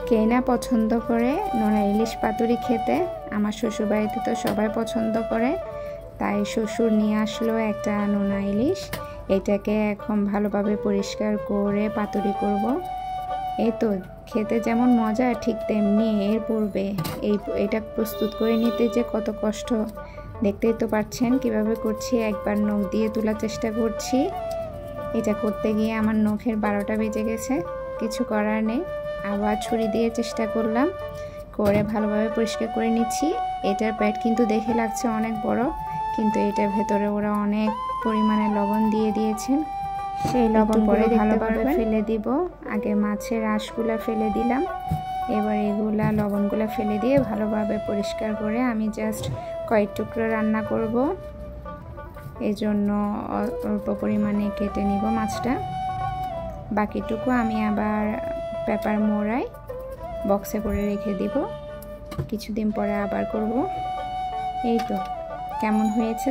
কে না পছন্দ করে নোনা ইলিশ পাতুরি খেতে। আমার শ্বশুরবাড়িতে তো সবাই পছন্দ করে, তাই শ্বশুর নিয়ে আসলো একটা নোনা ইলিশ। এটাকে এখন ভালোভাবে পরিষ্কার করে পাতুরি করব। এই তো খেতে যেমন মজা ঠিক তেমনি এর পূর্বে এটা প্রস্তুত করে নিতে যে কত কষ্ট দেখতেই তো পাচ্ছেন কিভাবে করছি। একবার নখ দিয়ে তোলার চেষ্টা করছি, এটা করতে গিয়ে আমার নখের 12টা বেজে গেছে। কিছু করার নেই, আবার ছুরি দিয়ে চেষ্টা করলাম, করে ভালোভাবে পরিষ্কার করে নিচ্ছি। এটার পেট কিন্তু দেখে লাগছে অনেক বড়, কিন্তু এটার ভেতরে ওরা অনেক পরিমাণে লবণ দিয়ে দিয়েছেন। সেই লবণ পরে ভালোভাবে ফেলে দিব। আগে মাছের আঁশগুলো ফেলে দিলাম, এবার এগুলা লবণগুলো ফেলে দিয়ে ভালোভাবে পরিষ্কার করে আমি জাস্ট কয়েক টুকরো রান্না করব। এজন্য অল্প পরিমাণে কেটে নিব মাছটা। বাকিটুকু আমি আবার পেপার মোড়ায় বক্সে করে রেখে দিব, কিছুদিন পরে আবার করব। এই তো কেমন হয়েছে।